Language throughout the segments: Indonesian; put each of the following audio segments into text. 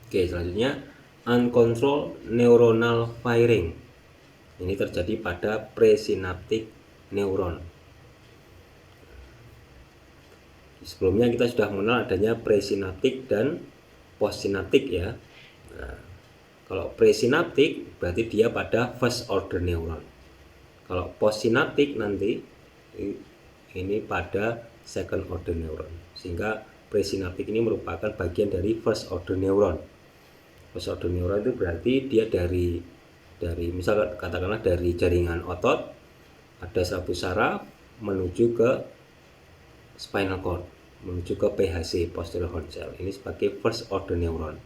Oke, selanjutnya uncontrolled neuronal firing. Ini terjadi pada presynaptic neuron. Sebelumnya kita sudah mengenal adanya presynaptic dan postsynaptic ya. Nah, kalau presynaptic berarti dia pada first order neuron. Kalau postsynaptic nanti ini pada second order neuron. Sehingga presynaptic ini merupakan bagian dari first order neuron. First order neuron itu berarti dia dari misal katakanlah dari jaringan otot ada saraf saraf menuju ke spinal cord, menuju ke PHC posterior horn cell. Ini sebagai first order neuron.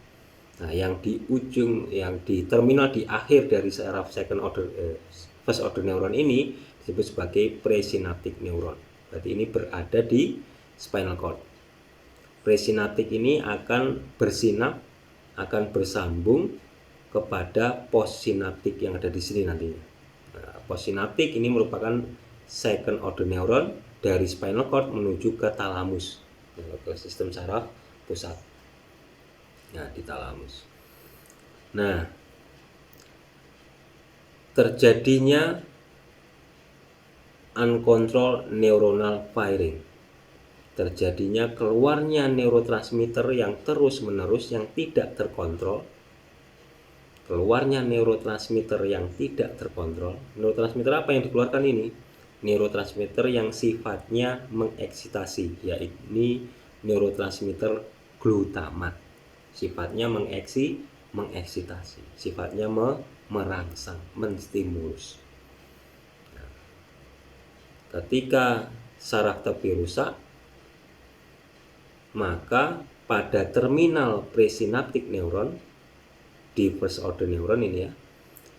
Nah, yang di ujung, yang di terminal di akhir dari saraf first order neuron ini disebut sebagai presynaptic neuron. Berarti ini berada di spinal cord. Presynaptic ini akan bersinap, akan bersambung kepada postsynaptic yang ada di sini nantinya. Nah, postsynaptic ini merupakan second order neuron dari spinal cord menuju ke thalamus, ke sistem saraf pusat. Nah, di thalamus. Nah, terjadinya uncontrolled neuronal firing, terjadinya keluarnya neurotransmitter yang terus-menerus yang tidak terkontrol. Keluarnya neurotransmitter yang tidak terkontrol. Neurotransmitter apa yang dikeluarkan ini? Neurotransmitter yang sifatnya mengeksitasi, yaitu neurotransmitter glutamat. Sifatnya mengeksitasi, sifatnya merangsang, menstimulus. Nah, ketika saraf tepi rusak, maka pada terminal presynaptic neuron di first order neuron ini ya,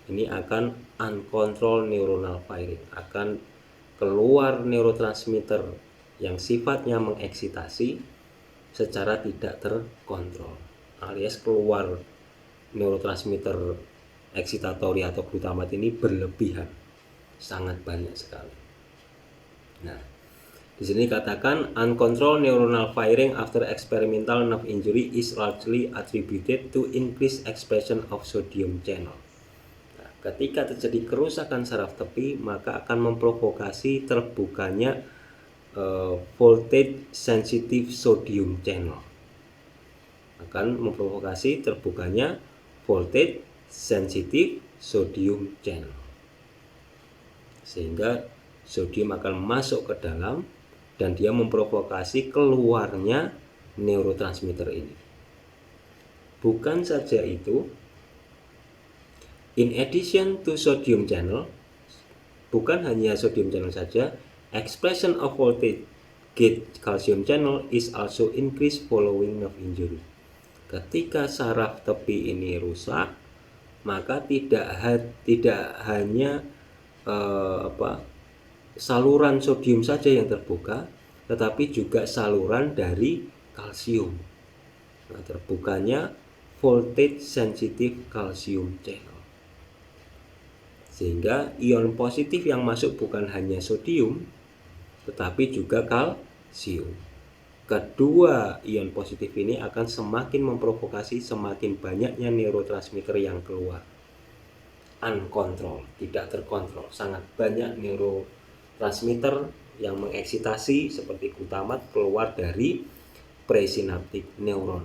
ini akan uncontrolled neuronal firing, akan keluar neurotransmitter yang sifatnya mengeksitasi secara tidak terkontrol, alias keluar neurotransmitter eksitatori atau glutamat ini berlebihan, sangat banyak sekali. Nah, di sini katakan uncontrolled neuronal firing after experimental nerve injury is largely attributed to increased expression of sodium channel. Nah, ketika terjadi kerusakan saraf tepi, maka akan memprovokasi terbukanya voltage sensitive sodium channel. Akan memprovokasi terbukanya voltage sensitive sodium channel. Sehingga sodium akan masuk ke dalam dan dia memprovokasi keluarnya neurotransmitter ini. Bukan saja itu, in addition to sodium channel, bukan hanya sodium channel saja, expression of voltage gate calcium channel is also increased following nerve injury. Ketika saraf tepi ini rusak, maka tidak hanya saluran sodium saja yang terbuka, tetapi juga saluran dari kalsium. Nah, terbukanya voltage sensitive calcium channel. Sehingga ion positif yang masuk bukan hanya sodium, tetapi juga kalsium. Kedua ion positif ini akan semakin memprovokasi semakin banyaknya neurotransmitter yang keluar. Uncontrolled, tidak terkontrol, sangat banyak neurotransmitter yang mengeksitasi seperti glutamat keluar dari presynaptic neuron.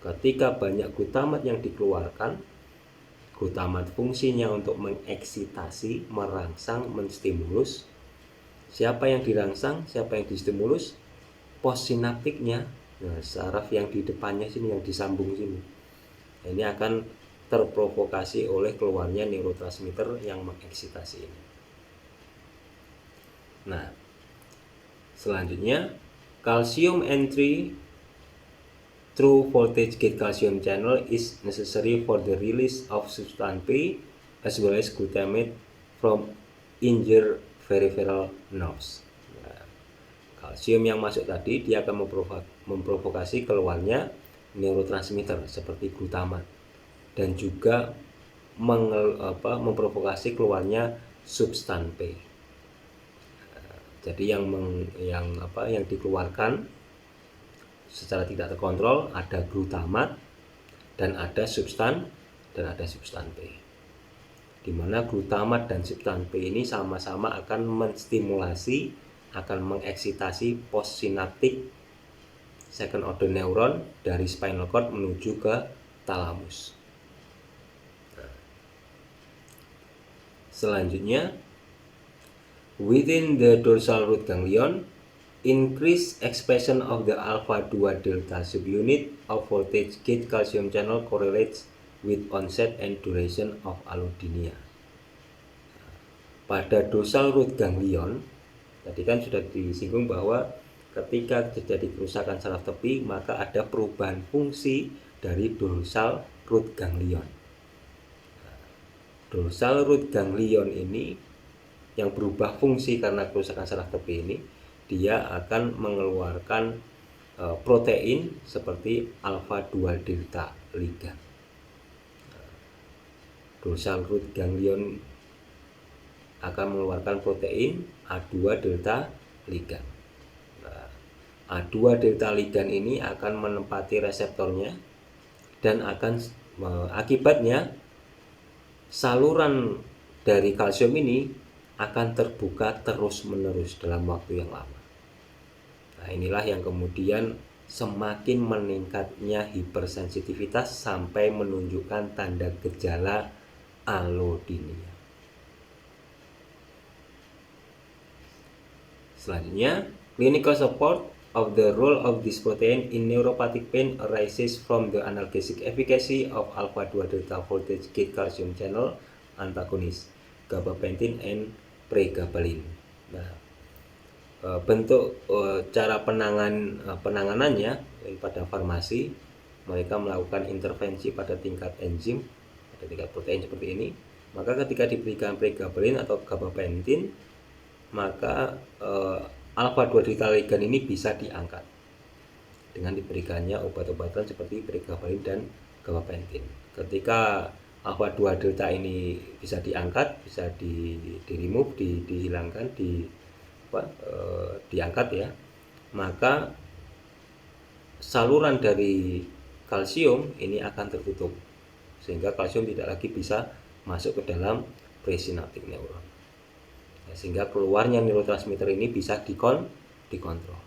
Ketika banyak glutamat yang dikeluarkan, glutamat fungsinya untuk mengeksitasi, merangsang, menstimulus. Siapa yang dirangsang, siapa yang distimulus? Postsinaptiknya, nah, saraf yang di depannya sini, yang disambung sini. Nah, ini akan terprovokasi oleh keluarnya neurotransmitter yang mengeksitasi ini. Nah, selanjutnya calcium entry through voltage gate calcium channel is necessary for the release of substance P as well as glutamate from injured peripheral nerves. Nah, kalsium yang masuk tadi dia akan memprovokasi keluarnya neurotransmitter seperti glutamat dan juga memprovokasi keluarnya substan P. Jadi yang dikeluarkan secara tidak terkontrol ada glutamat, dan ada substan P. Di mana glutamat dan substan P ini sama-sama akan menstimulasi, akan mengeksitasi postsinaptik second order neuron dari spinal cord menuju ke thalamus. Selanjutnya, within the dorsal root ganglion, increased expression of the alpha 2 delta subunit of voltage gate calcium channel correlates with onset and duration of allodynia. Pada dorsal root ganglion, tadi kan sudah disinggung bahwa ketika terjadi kerusakan saraf tepi, maka ada perubahan fungsi dari dorsal root ganglion. Dorsal root ganglion ini yang berubah fungsi karena kerusakan saraf tepi ini, dia akan mengeluarkan protein seperti alpha 2 delta ligan. Dorsal root ganglion akan mengeluarkan protein A2 delta ligan. A2 delta ligan ini akan menempati reseptornya dan akan akibatnya saluran dari kalsium ini akan terbuka terus-menerus dalam waktu yang lama. Nah, inilah yang kemudian semakin meningkatnya hipersensitivitas sampai menunjukkan tanda gejala allodynia. Selanjutnya, clinical support of the role of this protein in neuropathic pain arises from the analgesic efficacy of alpha 2 delta voltage gate calcium channel antagonist, gabapentin and pregabalin. Nah, bentuk cara penanganannya pada farmasi, mereka melakukan intervensi pada tingkat enzim, pada tingkat protein seperti ini. Maka ketika diberikan pregabalin atau gabapentin, maka alpha 2 delta ligan ini bisa diangkat dengan diberikannya obat-obatan seperti pregabalin dan gabapentin. Ketika alpha 2 delta ini bisa diangkat, bisa di-remove, dihilangkan, diangkat ya, maka saluran dari kalsium ini akan tertutup sehingga kalsium tidak lagi bisa masuk ke dalam presynaptic neuron. Sehingga keluarnya neurotransmitter ini bisa dikontrol.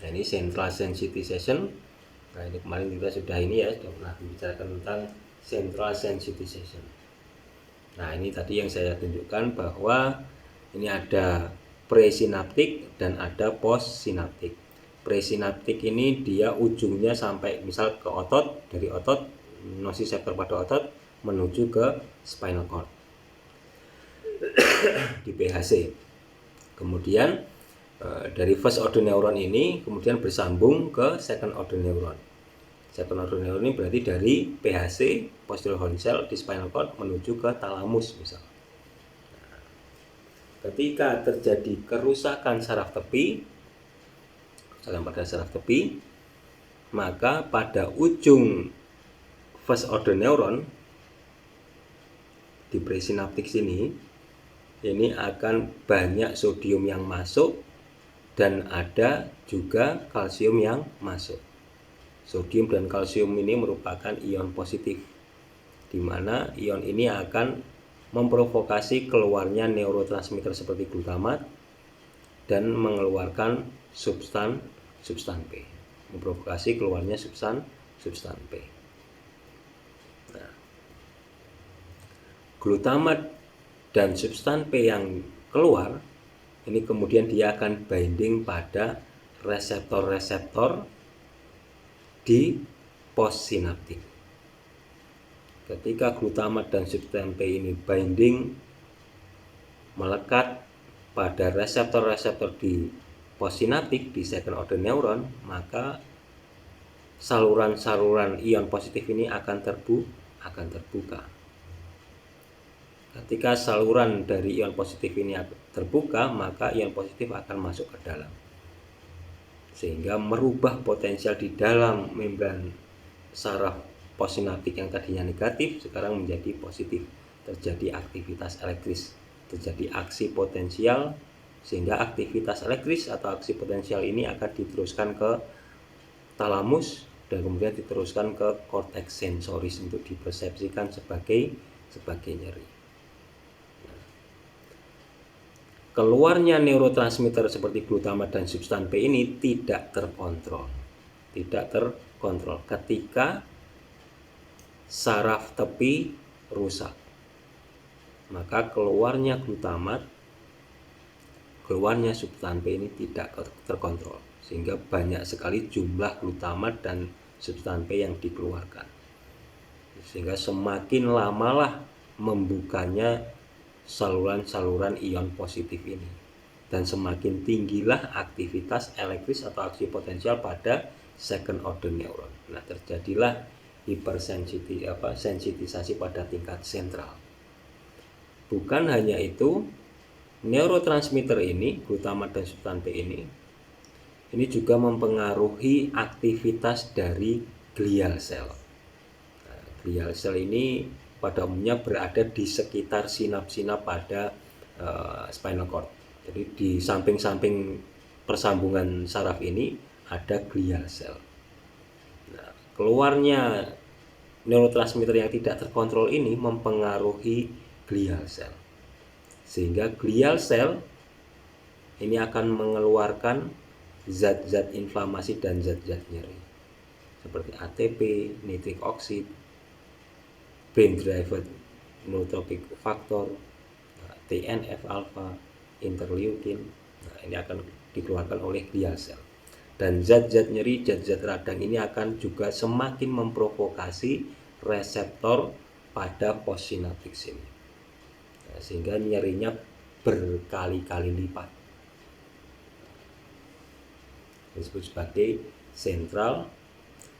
Nah, ini central sensitization. Nah, ini kemarin kita sudah pernah membicarakan tentang central sensitization. Nah, ini tadi yang saya tunjukkan bahwa ini ada presynaptic dan ada postsynaptic. Presynaptic ini dia ujungnya sampai misal ke otot, dari otot nociceptor pada otot menuju ke spinal cord di PHC. Kemudian dari first order neuron ini kemudian bersambung ke second order neuron. Second order neuron ini berarti dari PHC posterior horn cell di spinal cord menuju ke thalamus misal. Ketika terjadi kerusakan saraf tepi, pada saraf tepi, maka pada ujung first order neuron di presynaptik sini ini akan banyak sodium yang masuk dan ada juga kalsium yang masuk. Sodium dan kalsium ini merupakan ion positif, di mana ion ini akan memprovokasi keluarnya neurotransmitter seperti glutamat dan mengeluarkan substan P, memprovokasi keluarnya substan P. Nah, glutamat dan substan P yang keluar ini kemudian dia akan binding pada reseptor-reseptor di postsinaptik. Ketika glutamat dan substan P ini binding melekat pada reseptor-reseptor di postsinaptik di second order neuron, maka saluran-saluran ion positif ini akan terbuka. Ketika saluran dari ion positif ini terbuka, maka ion positif akan masuk ke dalam, sehingga merubah potensial di dalam membran saraf postsinaptik yang tadinya negatif sekarang menjadi positif. Terjadi aktivitas elektris, terjadi aksi potensial, sehingga aktivitas elektris atau aksi potensial ini akan diteruskan ke talamus dan kemudian diteruskan ke korteks sensoris untuk dipersepsikan sebagai nyeri. Keluarnya neurotransmitter seperti glutamat dan substan P ini tidak terkontrol ketika saraf tepi rusak. Maka keluarnya glutamat, keluarnya substan P ini tidak terkontrol, sehingga banyak sekali jumlah glutamat dan substan P yang dikeluarkan, sehingga semakin lamalah membukanya saluran-saluran ion positif ini, dan semakin tinggilah aktivitas elektris atau aksi potensial pada second order neuron. Nah, terjadilah sensitisasi pada tingkat sentral. Bukan hanya itu, neurotransmitter ini, glutamat dan substan P ini juga mempengaruhi aktivitas dari glial cell. Nah, glial cell ini pada umumnya berada di sekitar sinap-sinap pada spinal cord. Jadi di samping-samping persambungan saraf ini ada glial cell. Nah, keluarnya neurotransmitter yang tidak terkontrol ini mempengaruhi glial cell, sehingga glial cell ini akan mengeluarkan zat-zat inflamasi dan zat-zat nyeri seperti ATP, nitric oxide, brain derived neurotrophic factor, TNF alpha, interleukin. Nah, ini akan dikeluarkan oleh glial cell. Dan zat-zat nyeri, zat-zat radang ini akan juga semakin memprovokasi reseptor pada postsinaptik sini. Nah, sehingga nyerinya berkali-kali lipat. Disebut sebagai central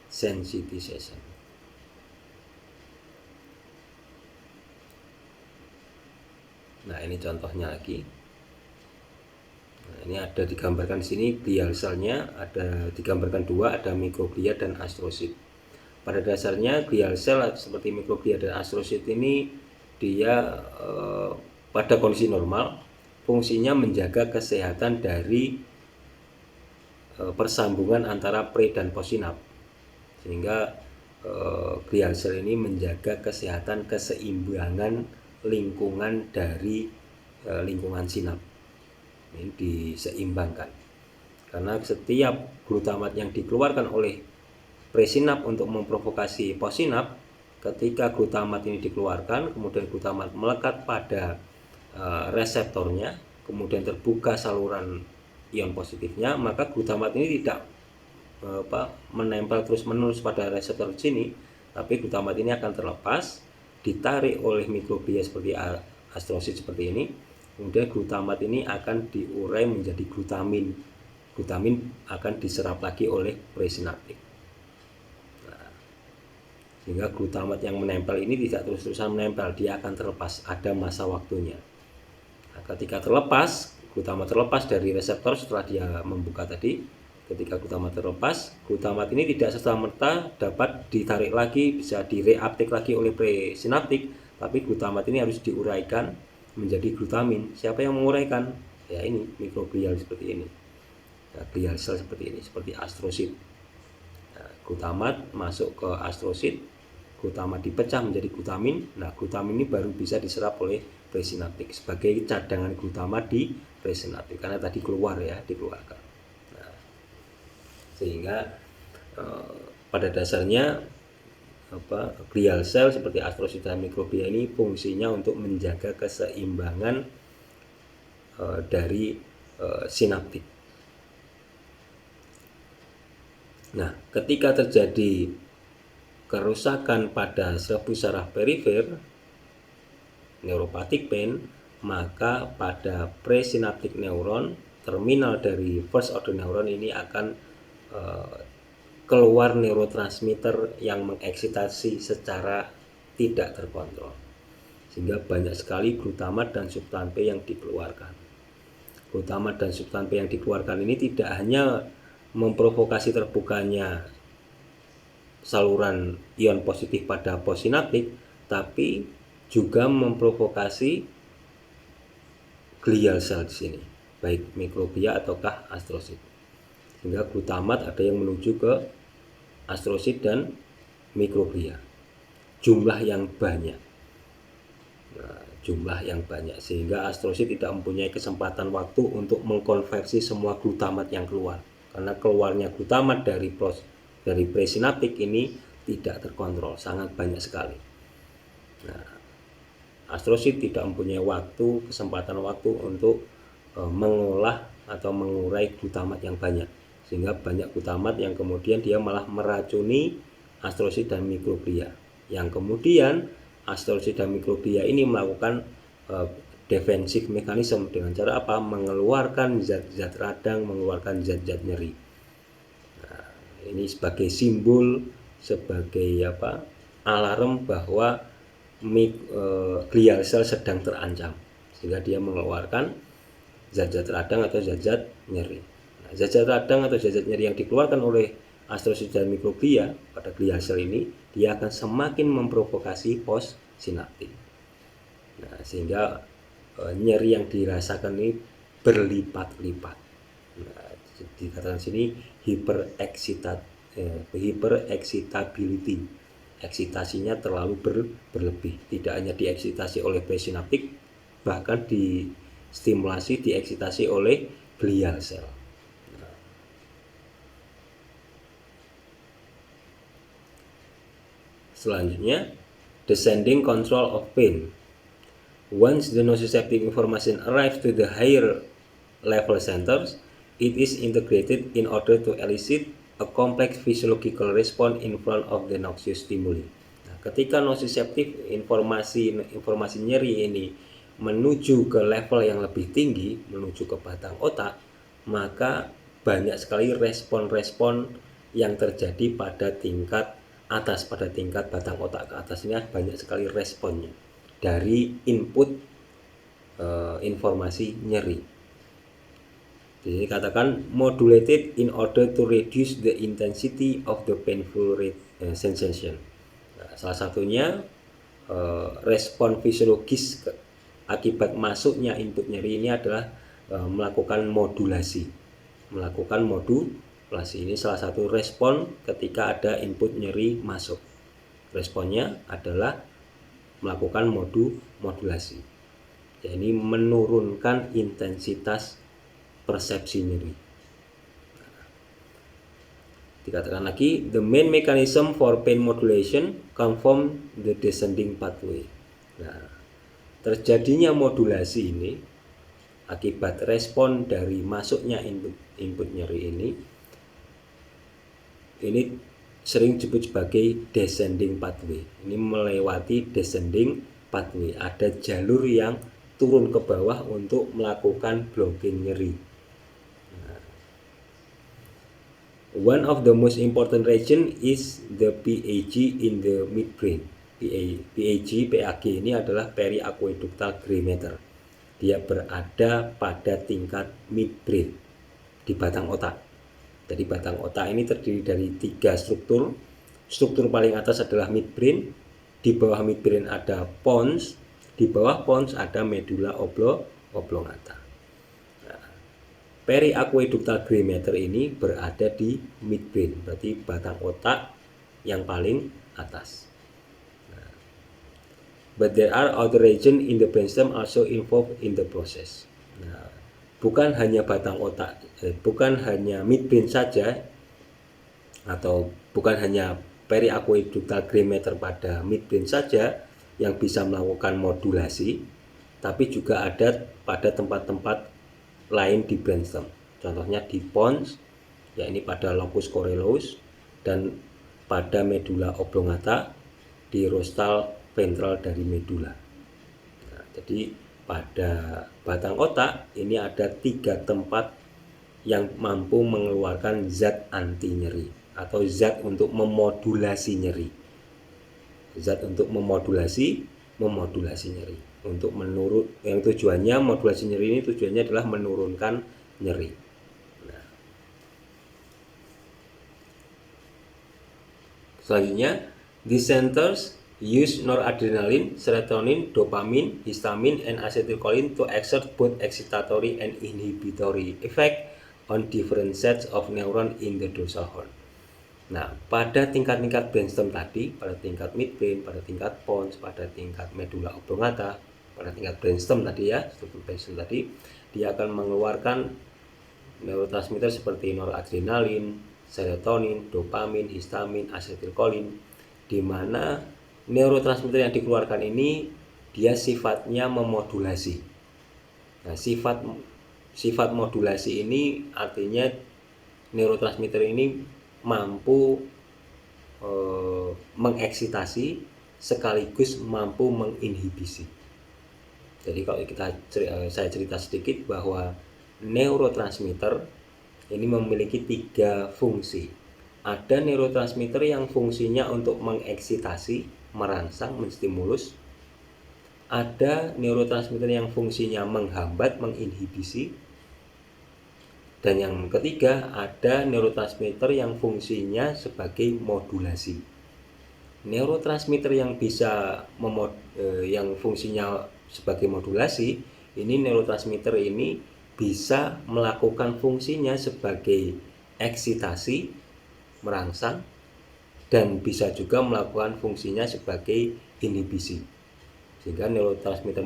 sensitization. Nah, ini contohnya lagi. Nah, ini ada digambarkan di sini glial cell-nya, ada digambarkan dua, ada mikroglia dan astrosit. Pada dasarnya glial cell seperti mikroglia dan astrosit ini dia pada kondisi normal fungsinya menjaga kesehatan dari persambungan antara pre dan postsinap, sehingga glial cell ini menjaga kesehatan keseimbangan lingkungan dari lingkungan sinap. Ini diseimbangkan karena setiap glutamat yang dikeluarkan oleh presinap untuk memprovokasi postsinap, ketika glutamat ini dikeluarkan kemudian glutamat melekat pada reseptornya, kemudian terbuka saluran ion positifnya, maka glutamat ini tidak menempel terus-menerus pada reseptor di sini, tapi glutamat ini akan terlepas, ditarik oleh mikroglia seperti astrosit seperti ini, kemudian glutamat ini akan diurai menjadi glutamin. Glutamin akan diserap lagi oleh presinaptik. Nah, sehingga glutamat yang menempel ini tidak terus-terusan menempel, dia akan terlepas, ada masa waktunya. Nah, ketika terlepas, glutamat terlepas dari reseptor setelah dia membuka tadi. Ketika glutamat terlepas, glutamat ini tidak serta-merta dapat ditarik lagi, bisa direuptake lagi oleh presinaptik, tapi glutamat ini harus diuraikan menjadi glutamin. Siapa yang menguraikan? Ya ini, mikroglial seperti ini. Nah, glial cell seperti ini, seperti astrosit. Nah, glutamat masuk ke astrosit, glutamat dipecah menjadi glutamin. Nah, glutamin ini baru bisa diserap oleh presinaptik sebagai cadangan glutamat di presinaptik, karena tadi dikeluarkan. Sehingga pada dasarnya glial cell seperti astrosit dan mikroglia ini fungsinya untuk menjaga keseimbangan dari sinaptik. Nah, ketika terjadi kerusakan pada serbus saraf perifer, neuropathic pain, maka pada presynaptic neuron, terminal dari first order neuron ini akan keluar neurotransmitter yang mengeksitasi secara tidak terkontrol, sehingga banyak sekali glutamat dan substan P yang dikeluarkan. Glutamat dan substan P yang dikeluarkan ini tidak hanya memprovokasi terbukanya saluran ion positif pada postsinaptik, tapi juga memprovokasi glial cell di sini, baik mikroglia ataukah astrosit. Sehingga glutamat ada yang menuju ke astrosit dan mikroglia. Jumlah yang banyak. Sehingga astrosit tidak mempunyai kesempatan waktu untuk mengkonversi semua glutamat yang keluar, karena keluarnya glutamat dari presinaptik ini tidak terkontrol, sangat banyak sekali. Astrosit tidak mempunyai kesempatan waktu untuk mengolah atau mengurai glutamat yang banyak, sehingga banyak glutamat yang kemudian dia malah meracuni astrosit dan mikroglia, yang kemudian astrosit dan mikroglia ini melakukan defensive mechanism dengan cara apa? Mengeluarkan zat-zat radang, mengeluarkan zat-zat nyeri. Ini sebagai simbol, sebagai alarm bahwa glial cell sedang terancam, sehingga dia mengeluarkan zat-zat radang atau zat-zat nyeri. Zat-zat radang atau zat-zat nyeri yang dikeluarkan oleh astrosit dan mikroglia pada glial cell ini, dia akan semakin memprovokasi postsinaptik. Sehingga nyeri yang dirasakan ini berlipat-lipat. Dikatakan sini hyperexcitability. Eksitasinya terlalu berlebih. Tidak hanya dieksitasi oleh presinaptik, bahkan dieksitasi oleh glial cell. Selanjutnya, descending control of pain. Once the nociceptive information arrives to the higher level centers, it is integrated in order to elicit a complex physiological response in front of the noxious stimuli. Ketika nociceptive informasi nyeri ini menuju ke level yang lebih tinggi, menuju ke batang otak, maka banyak sekali respon-respon yang terjadi pada tingkat atas, pada tingkat batang otak ke atasnya, banyak sekali responnya dari input informasi nyeri. Jadi katakan modulated in order to reduce the intensity of the painful sensation. Salah satunya respon fisiologis akibat masuknya input nyeri ini adalah melakukan modulasi. Ini salah satu respon ketika ada input nyeri masuk. Responnya adalah melakukan modulasi. Jadi menurunkan intensitas persepsi nyeri. Dikatakan lagi, the main mechanism for pain modulation come from the descending pathway. Terjadinya modulasi ini akibat respon dari masuknya input nyeri ini sering disebut sebagai descending pathway. Ini melewati descending pathway. Ada jalur yang turun ke bawah untuk melakukan blocking nyeri. One of the most important region is the PAG in the midbrain. PAG ini adalah periaqueductal gray matter. Dia berada pada tingkat midbrain di batang otak. Jadi batang otak ini terdiri dari 3 struktur. Struktur paling atas adalah midbrain, di bawah midbrain ada pons, di bawah pons ada medulla oblongata. Periaqueductal gray matter ini berada di midbrain, berarti batang otak yang paling atas. But there are other regions in the brainstem also involved in the process. Bukan hanya batang otak, bukan hanya midbrain saja, atau bukan hanya periaqueductal gray matter pada midbrain saja yang bisa melakukan modulasi, tapi juga ada pada tempat-tempat lain di brainstem. Contohnya di pons, ya ini pada locus coeruleus, dan pada medulla oblongata di rostal ventral dari medulla. Jadi pada batang otak ini ada 3 tempat yang mampu mengeluarkan zat anti nyeri atau zat untuk memodulasi nyeri. Zat untuk memodulasi nyeri. Untuk yang tujuannya modulasi nyeri ini tujuannya adalah menurunkan nyeri. Selanjutnya, these centers use noradrenaline, serotonin, dopamine, histamine, and acetylcholine to exert both excitatory and inhibitory effect on different sets of neuron in the dorsal horn. Nah, pada tingkat-tingkat brainstem tadi, pada tingkat midbrain, pada tingkat pons, pada tingkat medula oblongata, pada tingkat brainstem tadi ya, struktur brainstem tadi, dia akan mengeluarkan neurotransmitter seperti noradrenalin, serotonin, dopamin, histamin, asetilkolin, di mana neurotransmitter yang dikeluarkan ini dia sifatnya memodulasi. Nah, sifat modulasi ini artinya neurotransmitter ini mampu mengeksitasi sekaligus mampu menginhibisi. Jadi kalau saya cerita sedikit bahwa neurotransmitter ini memiliki 3 fungsi. Ada neurotransmitter yang fungsinya untuk mengeksitasi, merangsang, menstimulus. Ada neurotransmitter yang fungsinya menghambat, menginhibisi. Dan yang ketiga, ada neurotransmitter yang fungsinya sebagai modulasi. Neurotransmitter yang yang fungsinya sebagai modulasi, ini neurotransmitter ini bisa melakukan fungsinya sebagai eksitasi, merangsang, dan bisa juga melakukan fungsinya sebagai inhibisi. Sehingga neurotransmitter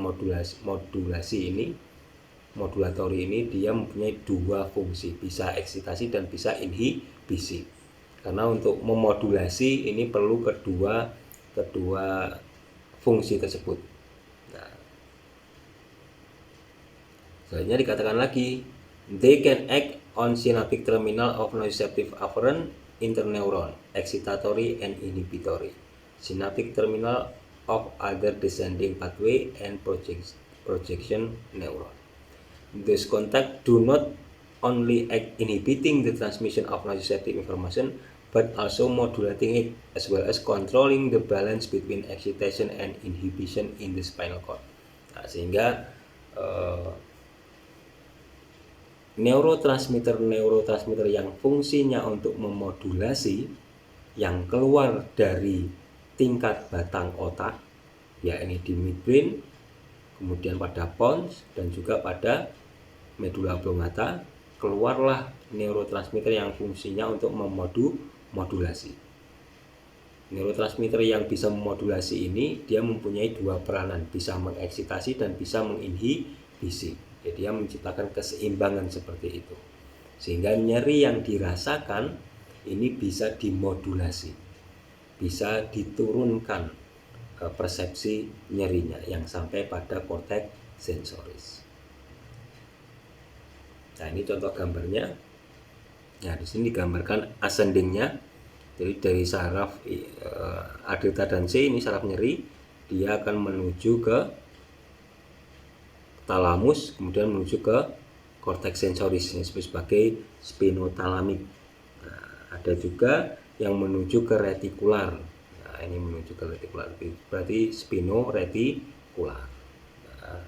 modulatori ini dia mempunyai 2 fungsi, bisa eksitasi dan bisa inhibisi. Karena untuk memodulasi ini perlu kedua fungsi tersebut. Nah, selanjutnya dikatakan lagi, they can act on synaptic terminal of nociceptive afferent interneuron, excitatory and inhibitory, synaptic terminal of other descending pathway and projection neuron. These contacts do not only act inhibiting the transmission of nociceptive information, but also modulating it, as well as controlling the balance between excitation and inhibition in the spinal cord. Nah, sehingga neurotransmitter yang fungsinya untuk memodulasi yang keluar dari tingkat batang otak, ya ini di midbrain, kemudian pada pons dan juga pada medula oblongata, keluarlah neurotransmitter yang fungsinya untuk memodulasi. Neurotransmitter yang bisa memodulasi ini dia mempunyai 2 peranan, bisa mengeksitasi dan bisa menginhibisi. Jadi dia menciptakan keseimbangan seperti itu. Sehingga nyeri yang dirasakan ini bisa dimodulasi, bisa diturunkan persepsi nyerinya yang sampai pada korteks sensoris. Nah, ini contoh gambarnya. Nah, di sini digambarkan ascendingnya. Jadi dari saraf A, delta dan C ini saraf nyeri, dia akan menuju ke talamus, kemudian menuju ke korteks sensoris yang disebut sebagai spinotalamik. Nah, ada juga yang menuju ke retikular. Nah, ini menuju ke retikular, berarti spinoretikular. Nah,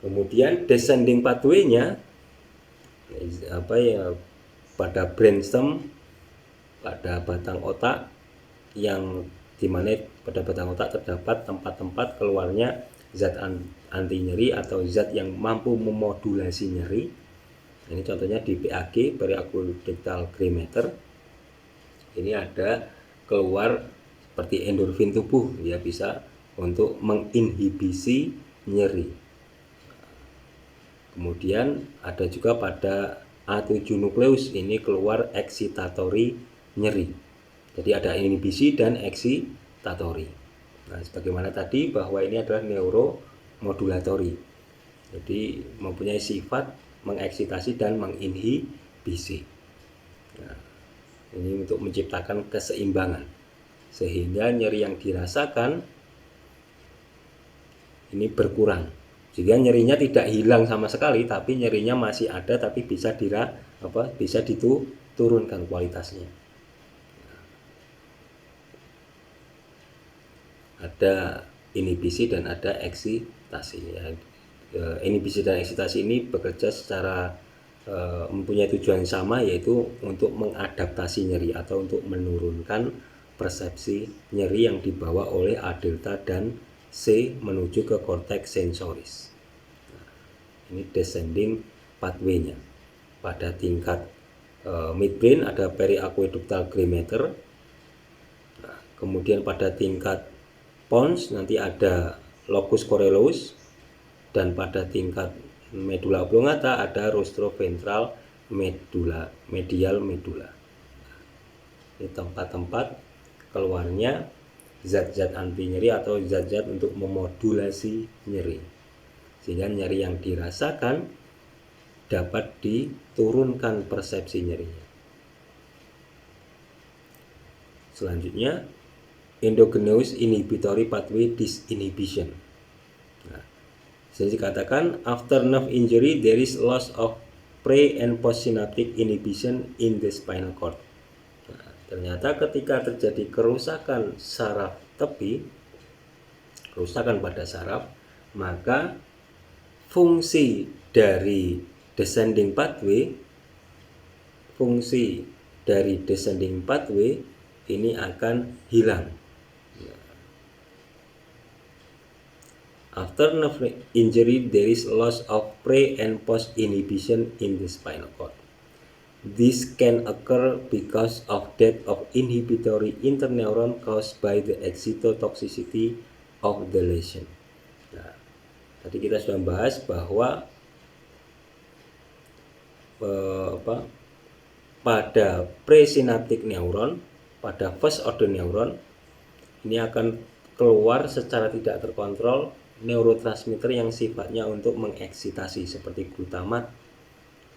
kemudian descending pathway-nya pada brainstem, pada batang otak, yang dimana pada batang otak terdapat tempat-tempat keluarnya zat anti nyeri atau zat yang mampu memodulasi nyeri. Ini contohnya di PAG, periaqueductal gray matter. Ini ada keluar seperti endorfin tubuh, dia bisa untuk menginhibisi nyeri. Kemudian ada juga pada A7 nukleus, ini keluar excitatory nyeri. Jadi ada inhibisi dan excitatory. Nah, sebagaimana tadi bahwa ini adalah neuromodulatori. Jadi mempunyai sifat mengeksitasi dan menginhibisi. Nah, ini untuk menciptakan keseimbangan sehingga nyeri yang dirasakan ini berkurang. Sehingga nyerinya tidak hilang sama sekali, tapi nyerinya masih ada, tapi bisa diturunkan kualitasnya. Ada inhibisi dan ada eksitasi. Inhibisi dan eksitasi ini bekerja secara mempunyai tujuan sama, yaitu untuk mengadaptasi nyeri atau untuk menurunkan persepsi nyeri yang dibawa oleh A delta dan C menuju ke korteks sensoris. Nah, ini descending pathway-nya pada tingkat midbrain ada periaqueductal gray matter. Nah, kemudian pada tingkat pons nanti ada locus coeruleus, dan pada tingkat medulla oblongata ada rostroventral medial medulla. Ini tempat-tempat keluarnya zat-zat anti nyeri atau zat-zat untuk memodulasi nyeri, sehingga nyeri yang dirasakan dapat diturunkan persepsi nyerinya. Selanjutnya, endogenous inhibitory pathway disinhibition. Nah, jadi dikatakan after nerve injury there is loss of pre and postsynaptic inhibition in the spinal cord. Nah, ternyata ketika terjadi kerusakan saraf tepi, kerusakan pada saraf, maka fungsi dari descending pathway ini akan hilang. After nerve injury, there is loss of pre and post inhibition in the spinal cord. This can occur because of death of inhibitory interneuron caused by the excitotoxicity of the lesion. Nah, tadi kita sudah bahas bahwa pada presynaptic neuron, pada first order neuron, ini akan keluar secara tidak terkontrol neurotransmitter yang sifatnya untuk mengeksitasi seperti glutamat,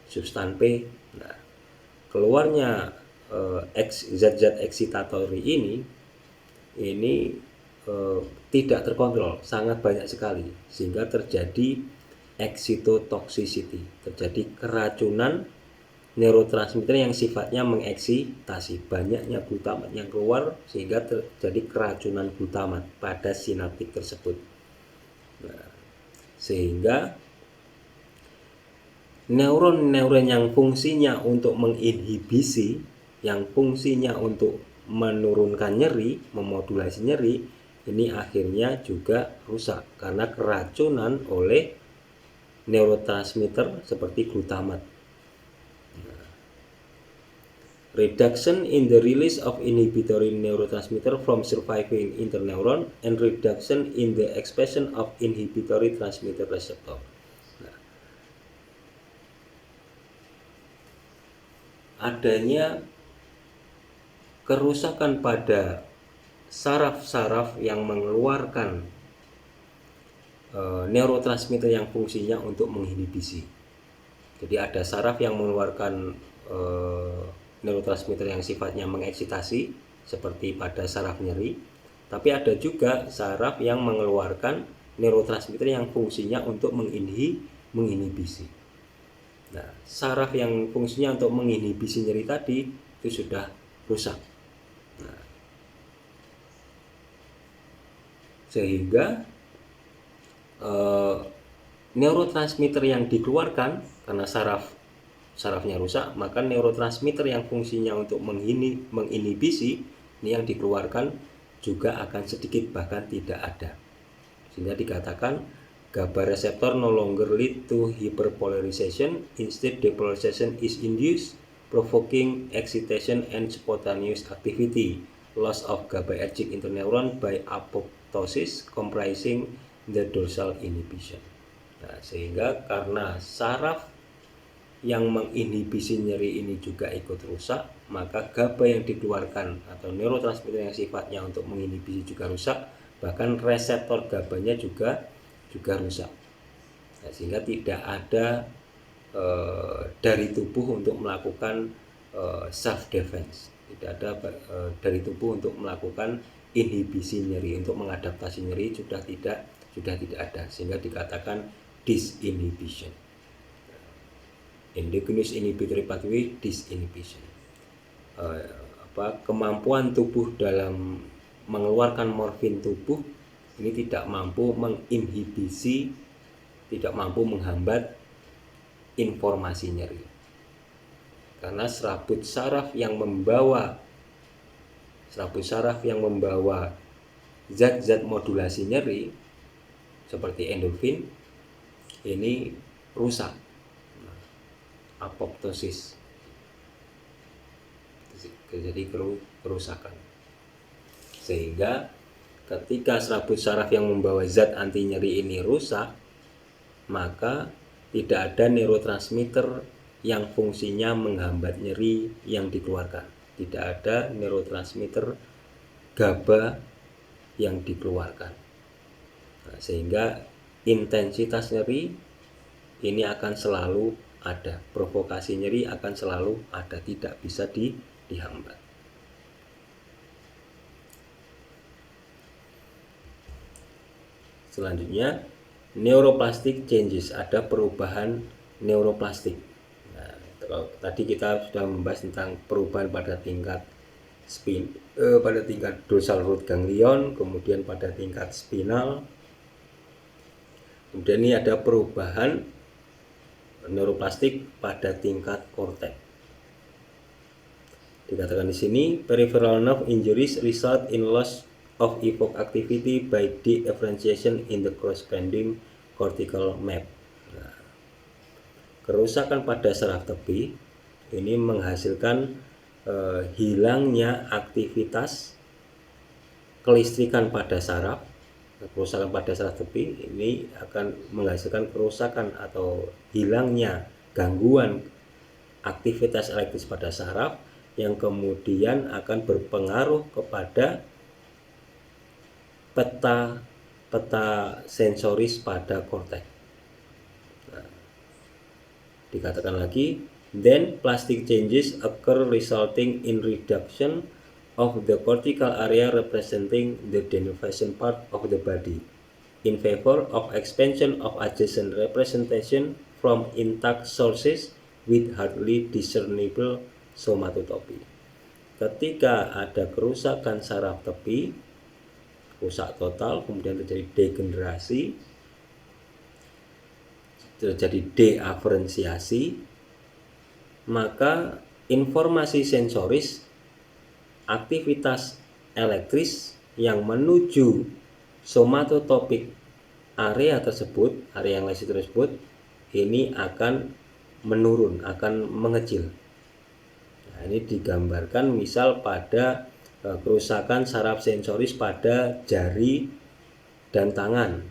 substan P. Nah, keluarnya zat-zat eksitatori ini tidak terkontrol, sangat banyak sekali, sehingga terjadi excitotoxicity, terjadi keracunan neurotransmitter yang sifatnya mengeksitasi. Banyaknya glutamat yang keluar sehingga terjadi keracunan glutamat pada sinaptik tersebut. Nah, sehingga neuron-neuron yang fungsinya untuk menginhibisi, yang fungsinya untuk menurunkan nyeri, memodulasi nyeri, ini akhirnya juga rusak karena keracunan oleh neurotransmitter seperti glutamat. Reduction in the release of inhibitory neurotransmitter from surviving interneuron and reduction in the expression of inhibitory transmitter receptor. Nah, adanya kerusakan pada saraf-saraf yang mengeluarkan neurotransmitter yang fungsinya untuk menginhibisi. Jadi ada saraf yang mengeluarkan neurotransmitter yang sifatnya mengeksitasi seperti pada saraf nyeri, tapi ada juga saraf yang mengeluarkan neurotransmitter yang fungsinya untuk menginhibisi. Nah, saraf yang fungsinya untuk menginhibisi nyeri tadi itu sudah rusak. Nah, sehingga neurotransmitter yang dikeluarkan karena sarafnya rusak, maka neurotransmitter yang fungsinya untuk menginhibisi ini yang dikeluarkan juga akan sedikit bahkan tidak ada, sehingga dikatakan GABA receptor no longer lead to hyperpolarization, instead depolarization is induced, provoking excitation and spontaneous activity, loss of GABAergic interneuron by apoptosis comprising the dorsal inhibition. Nah, sehingga karena saraf yang menginhibisi nyeri ini juga ikut rusak, maka GABA yang dikeluarkan atau neurotransmitter yang sifatnya untuk menginhibisi juga rusak, bahkan reseptor GABA-nya juga rusak. Nah, sehingga tidak ada dari tubuh untuk melakukan self defense, tidak ada dari tubuh untuk melakukan inhibisi nyeri, untuk mengadaptasi nyeri sudah tidak ada, sehingga dikatakan disinhibition. Endogenous inhibitory pathway disinhibition. Kemampuan tubuh dalam mengeluarkan morfin tubuh ini tidak mampu menginhibisi, tidak mampu menghambat informasi nyeri. Karena serabut saraf yang membawa zat-zat modulasi nyeri seperti endorfin ini rusak. Apoptosis. terjadi kerusakan. Sehingga ketika serabut saraf yang membawa zat anti nyeri ini rusak, maka tidak ada neurotransmitter yang fungsinya menghambat nyeri yang dikeluarkan. Tidak ada neurotransmitter GABA yang dikeluarkan. Nah, sehingga intensitas nyeri ini akan selalu ada, provokasi nyeri akan selalu ada, tidak bisa dihambat. Selanjutnya, neuroplastic changes, ada perubahan neuroplastik. Nah, tadi kita sudah membahas tentang perubahan pada tingkat pada tingkat dorsal root ganglion, kemudian pada tingkat spinal. Kemudian ini ada perubahan neuroplastik pada tingkat korteks. Dikatakan di sini, peripheral nerve injuries result in loss of evoked activity by differentiation in the corresponding cortical map. Nah, kerusakan pada saraf tepi ini menghasilkan hilangnya aktivitas kelistrikan pada saraf. Kerusakan pada saraf tepi ini akan menghasilkan kerusakan atau hilangnya gangguan aktivitas elektris pada saraf yang kemudian akan berpengaruh kepada peta sensoris pada korteks. Nah, dikatakan lagi, then plastic changes occur resulting in reduction of the cortical area representing the denervation part of the body in favor of expansion of adjacent representation from intact sources with hardly discernible somatotopy. Ketika ada kerusakan saraf tepi, rusak total, kemudian terjadi degenerasi, terjadi deaferensiasi, maka informasi sensoris, aktivitas elektris yang menuju somatotopik area tersebut, area yang lesi tersebut, ini akan menurun, akan mengecil. Nah, ini digambarkan misal pada kerusakan saraf sensoris pada jari dan tangan,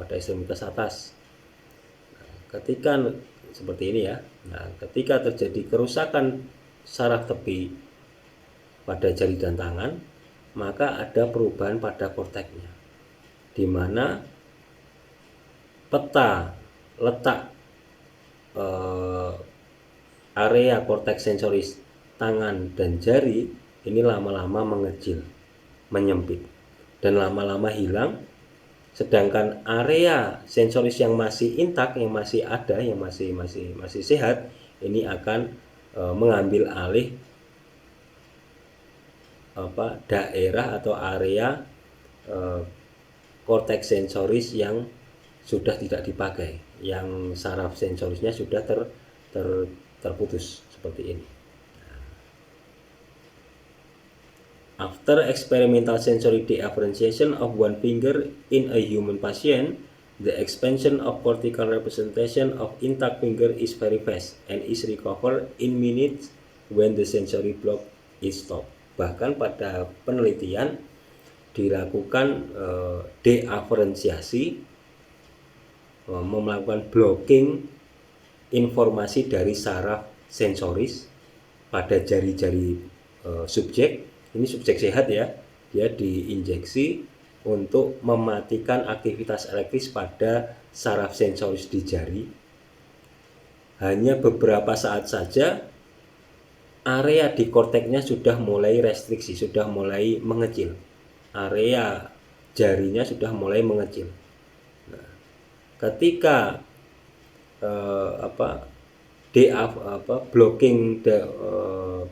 pada ekstremitas atas. Nah, ketika seperti ini ya, nah, ketika terjadi kerusakan saraf tepi pada jari dan tangan, maka ada perubahan pada korteksnya, di mana peta letak area korteks sensoris tangan dan jari ini lama-lama mengecil, menyempit, dan lama-lama hilang. Sedangkan area sensoris yang masih intak, yang masih ada, yang masih sehat, ini akan mengambil alih daerah atau area korteks sensoris yang sudah tidak dipakai, yang saraf sensorisnya sudah terputus seperti ini. After experimental sensory deafferentiation of one finger in a human patient, the expansion of cortical representation of intact finger is very fast and is recovered in minutes when the sensory block is stopped. Bahkan pada penelitian dilakukan deaferensiasi, melakukan blocking informasi dari saraf sensoris pada jari-jari subjek. Ini subjek sehat ya, dia diinjeksi untuk mematikan aktivitas elektris pada saraf sensoris di jari. Hanya beberapa saat saja area di korteksnya sudah mulai restriksi, sudah mulai mengecil. Area jarinya sudah mulai mengecil. Nah, ketika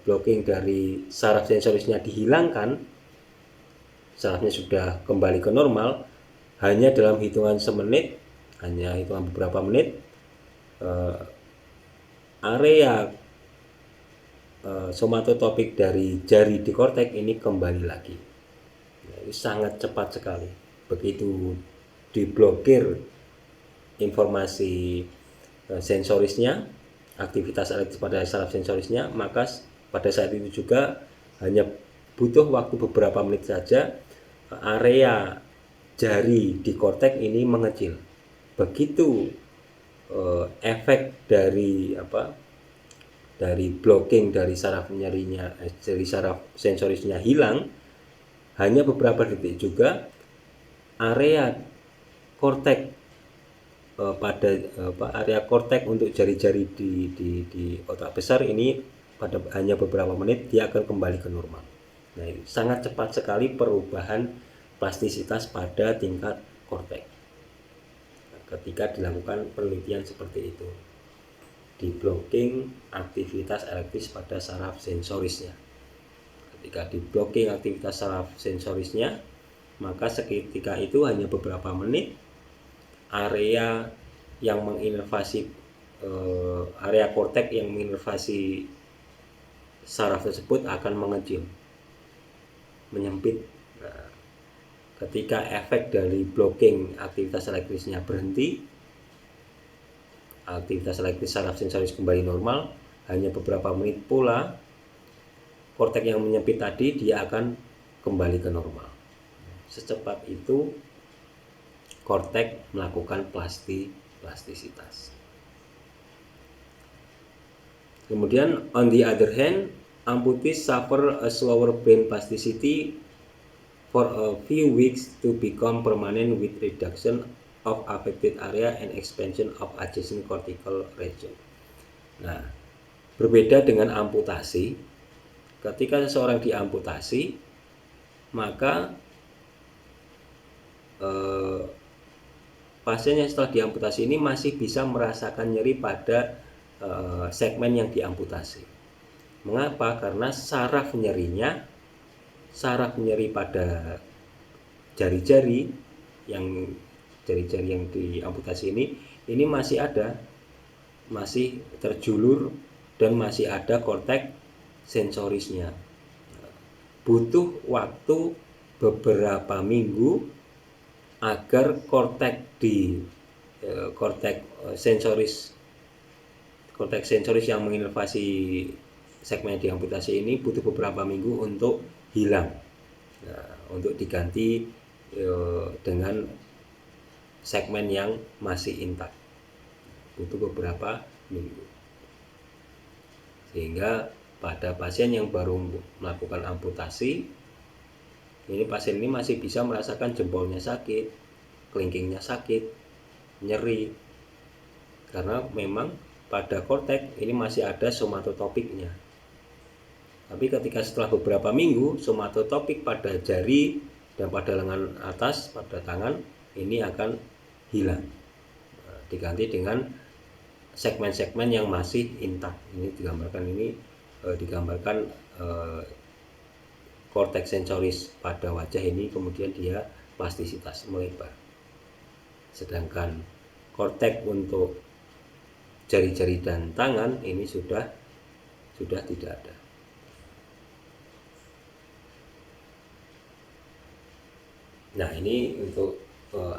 blocking dari saraf sensorisnya dihilangkan, sarafnya sudah kembali ke normal, hanya dalam hitungan semenit, hanya hitungan beberapa menit, area somatotopik dari jari di korteks ini kembali lagi. Ini sangat cepat sekali. Begitu diblokir informasi sensorisnya, aktivitas elektris pada saraf sensorisnya, maka pada saat itu juga hanya butuh waktu beberapa menit saja, area jari di korteks ini mengecil. Begitu efek dari blocking dari saraf nyerinya, dari saraf sensorisnya hilang, hanya beberapa detik juga area korteks pada area korteks untuk jari-jari di otak besar ini pada hanya beberapa menit dia akan kembali ke normal. Nah, sangat cepat sekali perubahan plastisitas pada tingkat korteks ketika dilakukan penelitian seperti itu, di blocking aktivitas elektris pada saraf sensorisnya. Ketika di blocking aktivitas saraf sensorisnya, maka seketika itu hanya beberapa menit area yang menginervasi area korteks yang menginervasi saraf tersebut akan mengecil, menyempit. Nah, ketika efek dari blocking aktivitas elektrisnya berhenti, aktivitas elektris saraf sensoris kembali normal, hanya beberapa menit pula korteks yang menyempit tadi dia akan kembali ke normal. Secepat itu korteks melakukan plastisitas. Kemudian on the other hand, amputees suffer a slower brain plasticity for a few weeks to become permanent with reduction of affected area and expansion of adjacent cortical region. Nah, berbeda dengan amputasi, ketika seseorang diamputasi, maka pasien yang setelah diamputasi ini masih bisa merasakan nyeri pada segmen yang diamputasi. Mengapa? Karena saraf nyeri pada jari-jari yang diamputasi ini masih ada, masih terjulur dan masih ada korteks sensorisnya. Butuh waktu beberapa minggu agar korteks sensoris yang menginervasi segmen diamputasi ini butuh beberapa minggu untuk hilang. Nah, untuk diganti dengan segmen yang masih intak, butuh beberapa minggu. Sehingga pada pasien yang baru melakukan amputasi, pasien ini masih bisa merasakan jempolnya sakit, kelingkingnya sakit, nyeri, karena memang pada korteks ini masih ada somatotopiknya. Tapi ketika setelah beberapa minggu, somatotopik pada jari dan pada lengan atas, pada tangan ini akan hilang, diganti dengan segmen-segmen yang masih intak. Ini digambarkan korteks sensoris pada wajah ini, kemudian dia plastisitas melebar. Sedangkan korteks untuk jari-jari dan tangan ini sudah tidak ada. Nah, ini untuk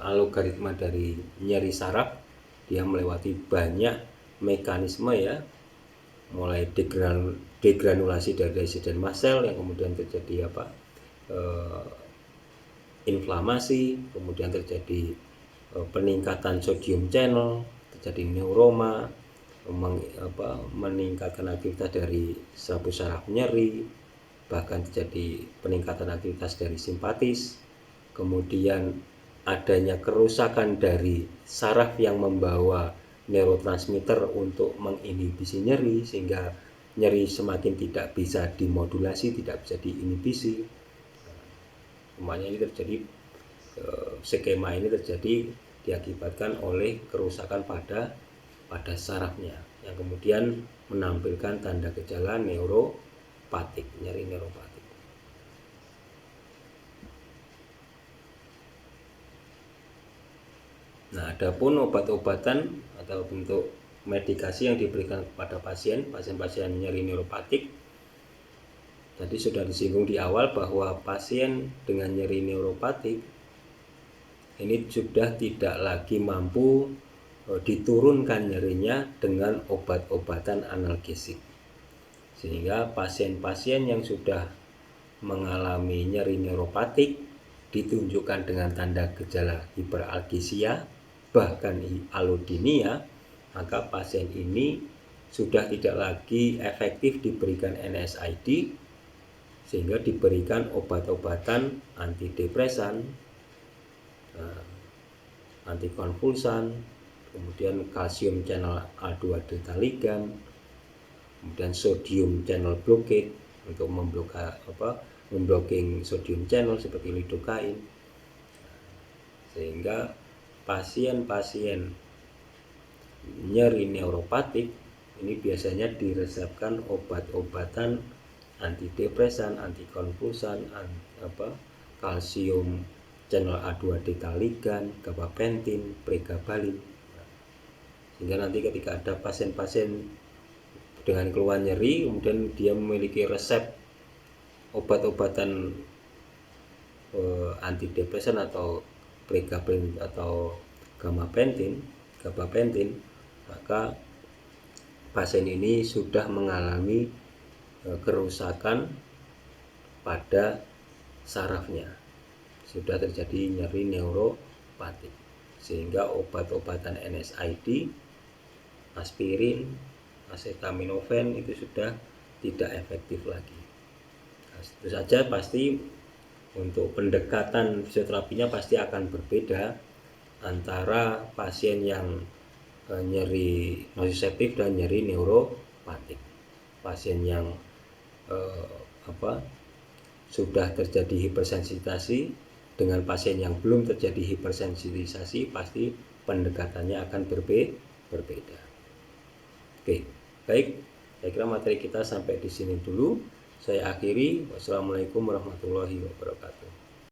algoritma dari nyeri saraf, dia melewati banyak mekanisme ya, mulai degranulasi dari residen mast cell yang kemudian terjadi inflamasi, kemudian terjadi peningkatan sodium channel, terjadi neuroma, meningkatkan aktivitas dari saraf nyeri, bahkan terjadi peningkatan aktivitas dari simpatis, kemudian adanya kerusakan dari saraf yang membawa neurotransmitter untuk menginhibisi nyeri, sehingga nyeri semakin tidak bisa dimodulasi, tidak bisa diinhibisi. Semuanya ini terjadi, skema ini terjadi diakibatkan oleh kerusakan pada sarafnya, yang kemudian menampilkan tanda gejala neuropatik, nyeri neuropatik. Nah, adapun obat-obatan atau bentuk medikasi yang diberikan kepada pasien-pasien nyeri neuropatik, tadi sudah disinggung di awal bahwa pasien dengan nyeri neuropatik ini sudah tidak lagi mampu diturunkan nyerinya dengan obat-obatan analgesik. Sehingga pasien-pasien yang sudah mengalami nyeri neuropatik ditunjukkan dengan tanda gejala hiperalgesia bahkan allodynia, maka pasien ini sudah tidak lagi efektif diberikan NSAID, sehingga diberikan obat-obatan antidepresan, antikonvulsan, kemudian kalsium channel A2 delta ligand, kemudian sodium channel blockade untuk memblocking sodium channel seperti lidocaine. Sehingga pasien-pasien nyeri neuropatik ini biasanya diresepkan obat-obatan antidepresan, antikonvulsan, kalsium channel A2 delta ligand, gabapentin, pregabalin. Sehingga nanti ketika ada pasien-pasien dengan keluhan nyeri, kemudian dia memiliki resep obat-obatan antidepresan atau pregabalin atau gabapentin, maka pasien ini sudah mengalami kerusakan pada sarafnya, sudah terjadi nyeri neuropatik, sehingga obat-obatan NSAID, aspirin, acetaminophen itu sudah tidak efektif lagi. Nah, tentu saja pasti untuk pendekatan fisioterapinya pasti akan berbeda antara pasien yang nyeri nociceptif dan nyeri neuropatik. Pasien yang sudah terjadi hipersensitasi dengan pasien yang belum terjadi hipersensitisasi pasti pendekatannya akan berbeda. Oke, baik. Saya kira materi kita sampai di sini dulu. Saya akhiri. Wassalamualaikum warahmatullahi wabarakatuh.